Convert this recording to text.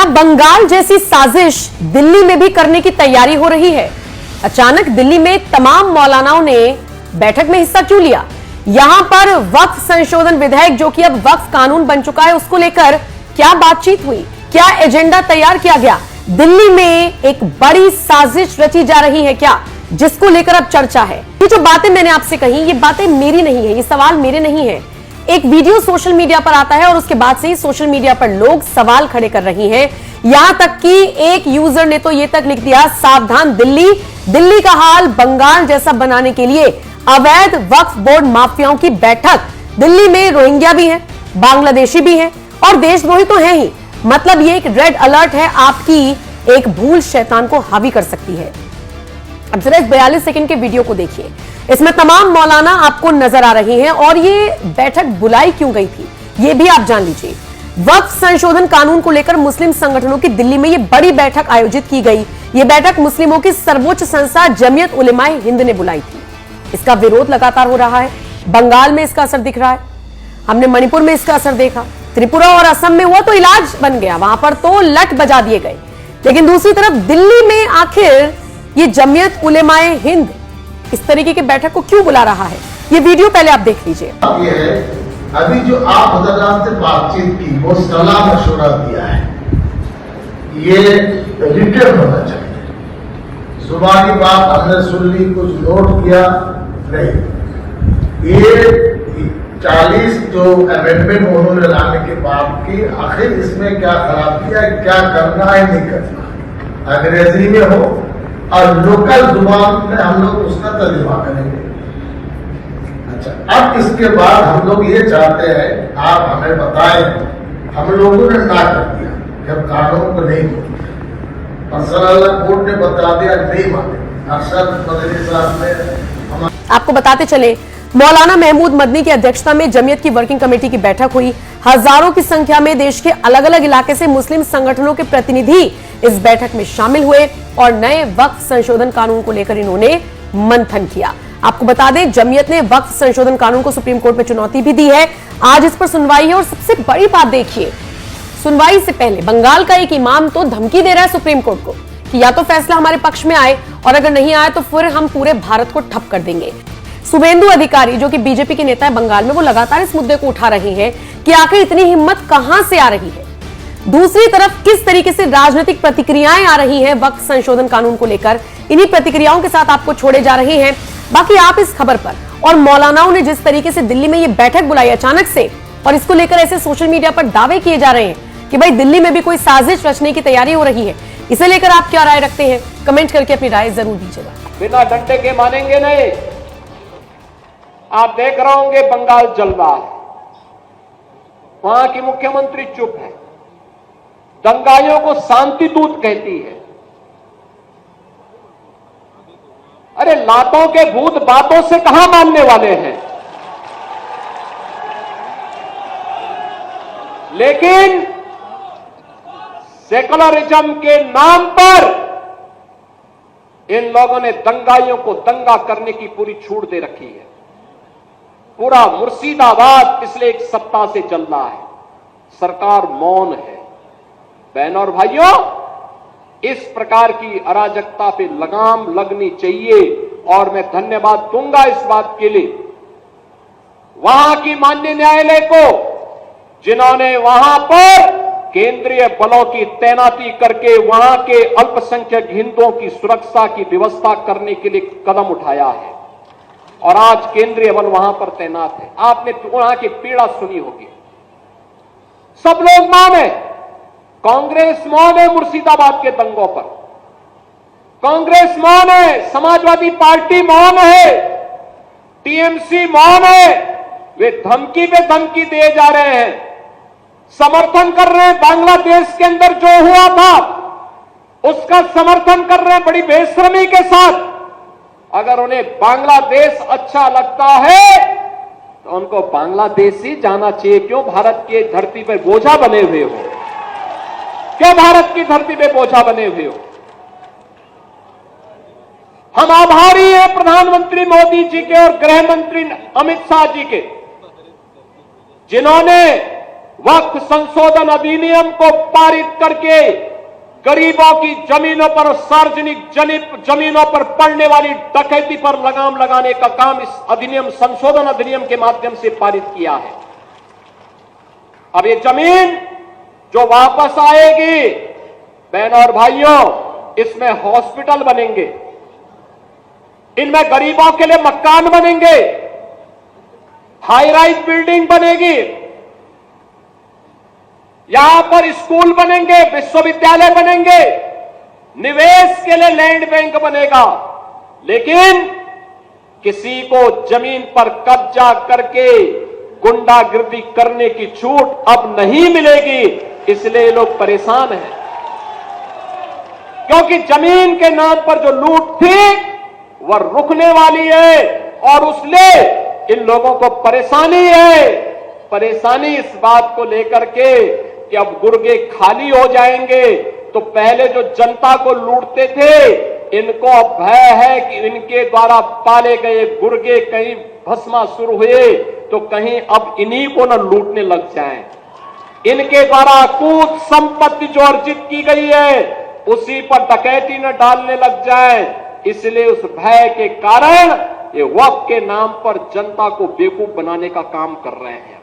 अब बंगाल जैसी साजिश दिल्ली में भी करने की तैयारी हो रही है। अचानक दिल्ली में तमाम मौलानाओं ने बैठक में हिस्सा क्यों लिया? यहां पर वक्फ संशोधन विधेयक जो कि अब वक्फ कानून बन चुका है, उसको लेकर क्या बातचीत हुई, क्या एजेंडा तैयार किया गया? दिल्ली में एक बड़ी साजिश रची जा रही है क्या, जिसको लेकर अब चर्चा है। ये जो बातें मैंने आपसे कही, ये बातें मेरी नहीं है, ये सवाल मेरे नहीं है। एक वीडियो सोशल मीडिया पर आता है और उसके बाद से ही सोशल मीडिया पर लोग सवाल खड़े कर रहे हैं। यहां तक कि एक यूजर ने तो यह तक लिख दिया, सावधान दिल्ली, दिल्ली का हाल बंगाल जैसा बनाने के लिए अवैध वक्फ बोर्ड माफियाओं की बैठक। दिल्ली में रोहिंग्या भी हैं, बांग्लादेशी भी हैं और देशद्रोही तो हैं ही। मतलब ये एक रेड अलर्ट है, आपकी एक भूल शैतान को हावी कर सकती है। अब जरा इस 42 सेकंड के वीडियो को देखिए। इसमें तमाम मौलाना आपको नजर आ रहे हैं और ये बैठक बुलाई क्यों गई थी, ये भी आप जान लीजिए। वक्फ संशोधन कानून को लेकर मुस्लिम संगठनों की दिल्ली में ये बड़ी बैठक आयोजित की गई। ये बैठक मुस्लिमों की सर्वोच्च संस्था जमीयत उलेमाए हिंद ने बुलाई थी। इसका विरोध लगातार हो रहा है। बंगाल में इसका असर दिख रहा है, हमने मणिपुर में इसका असर देखा, त्रिपुरा और असम में हुआ तो इलाज बन गया, वहां पर तो लट बजा दिए गए। लेकिन दूसरी तरफ दिल्ली में आखिर ये जमीयत उलेमाए हिंद इस तरीके की बैठक को क्यों बुला रहा है? ये वीडियो पहले आप देख लीजिए। ये है, अभी जो आप हजरात से बातचीत की, वो सलाह मशवरा दिया है, ये रिटेन होना चाहिए। सुबह की बात हमने सुन ली, कुछ नोट किया नहीं। ये 40 जो अमेंडमेंट उन्होंने लाने के बाद की, आखिर इसमें क्या खराब किया, क्या करना है नहीं करना, अंग्रेजी में हो और लोकल जुबान में हम लोग उसका तर्जुमा करेंगे। अच्छा, अब इसके बाद हम लोग ये चाहते हैं, आप हमें बताएं, हम लोगों ने ना कर दिया जब कानून को नहीं बोलते, मसला कोर्ट ने बता दिया नहीं माने। अक्सर मदनी साहब ने आपको बताते चले, मौलाना महमूद मदनी की अध्यक्षता में जमीयत की वर्किंग कमेटी की बैठक हुई। हजारों की संख्या में देश के अलग अलग इलाके से मुस्लिम संगठनों के प्रतिनिधि इस बैठक में शामिल हुए और नए वक्फ संशोधन कानून को लेकर इन्होंने मंथन किया। आपको बता दें, जमीयत ने वक्फ संशोधन कानून को सुप्रीम कोर्ट में चुनौती भी दी है। आज इस पर सुनवाई है और सबसे बड़ी बात देखिए, सुनवाई से पहले बंगाल का एक इमाम तो धमकी दे रहा है सुप्रीम कोर्ट को कि या तो फैसला हमारे पक्ष में आए और अगर नहीं आए तो फिर हम पूरे भारत को ठप कर देंगे। शुभेंदु अधिकारी जो कि बीजेपी के नेता है बंगाल में, वो लगातार इस मुद्दे को उठा रहे हैं कि आखिर इतनी हिम्मत कहां से आ रही है। दूसरी तरफ किस तरीके से राजनीतिक प्रतिक्रियाएं आ रही हैं वक्फ संशोधन कानून को लेकर, इन्हीं प्रतिक्रियाओं के साथ आपको छोड़े जा रहे हैं। बाकी आप इस खबर पर और मौलानाओं ने जिस तरीके से दिल्ली में ये बैठक बुलाई अचानक से और इसको लेकर ऐसे सोशल मीडिया पर दावे किए जा रहे हैं कि भाई दिल्ली में भी कोई साजिश रचने की तैयारी हो रही है, इसे लेकर आप क्या राय रखते हैं? कमेंट करके अपनी राय जरूर दीजिएगा। बिना डंडे के मानेंगे नहीं। आप देख रहे होंगे बंगाल जल रहा है, वहां की मुख्यमंत्री चुप है, दंगाइयों को शांति दूत कहती है। अरे लातों के भूत बातों से कहां मानने वाले हैं। लेकिन सेकुलरिज्म के नाम पर इन लोगों ने दंगाइयों को दंगा करने की पूरी छूट दे रखी है। पूरा मुर्शिदाबाद पिछले एक सप्ताह से चल रहा है, सरकार मौन है। बहनों और भाइयों, इस प्रकार की अराजकता पे लगाम लगनी चाहिए और मैं धन्यवाद दूंगा इस बात के लिए वहां की माननीय न्यायालय को, जिन्होंने वहां पर केंद्रीय बलों की तैनाती करके वहां के अल्पसंख्यक हिंदुओं की सुरक्षा की व्यवस्था करने के लिए कदम उठाया है और आज केंद्रीय बल वहां पर तैनात है। आपने वहां की पीड़ा सुनी होगी, सब लोग मौन है। कांग्रेस मौन है मुर्शिदाबाद के दंगों पर, कांग्रेस मौन है, समाजवादी पार्टी मौन है, टीएमसी मौन है। वे धमकी पे धमकी दिए जा रहे हैं, समर्थन कर रहे हैं। बांग्लादेश के अंदर जो हुआ था उसका समर्थन कर रहे हैं बड़ी बेशर्मी के साथ। अगर उन्हें बांग्लादेश अच्छा लगता है तो उनको बांग्लादेश ही जाना चाहिए। क्यों भारत की धरती पर बोझा बने हुए हो? क्यों भारत की धरती पे बोझा बने हुए हो? हम आभारी हैं प्रधानमंत्री मोदी जी के और गृह मंत्री अमित शाह जी के, जिन्होंने वक्फ संशोधन अधिनियम को पारित करके गरीबों की जमीनों पर, सार्वजनिक जमीनों पर पड़ने वाली डकैती पर लगाम लगाने का काम इस अधिनियम, संशोधन अधिनियम के माध्यम से पारित किया है। अब ये जमीन जो वापस आएगी, बहनों और भाइयों, इसमें हॉस्पिटल बनेंगे, इनमें गरीबों के लिए मकान बनेंगे, हाई राइज बिल्डिंग बनेगी, यहां पर स्कूल बनेंगे, विश्वविद्यालय बनेंगे, निवेश के लिए लैंड बैंक बनेगा। लेकिन किसी को जमीन पर कब्जा करके गुंडागिर्दी करने की छूट अब नहीं मिलेगी, इसलिए लोग परेशान हैं। क्योंकि जमीन के नाम पर जो लूट थी वह रुकने वाली है और उसलिए इन लोगों को परेशानी है। परेशानी इस बात को लेकर के कि अब गुर्गे खाली हो जाएंगे, तो पहले जो जनता को लूटते थे, इनको अब भय है कि इनके द्वारा पाले गए गुर्गे कहीं भस्मासुर हुए तो कहीं अब इन्हीं को न लूटने लग जाएं। इनके द्वारा अकूत संपत्ति जो अर्जित की गई है उसी पर डकैती न डालने लग जाए, इसलिए उस भय के कारण ये वक्फ के नाम पर जनता को बेवकूफ बनाने का काम कर रहे हैं।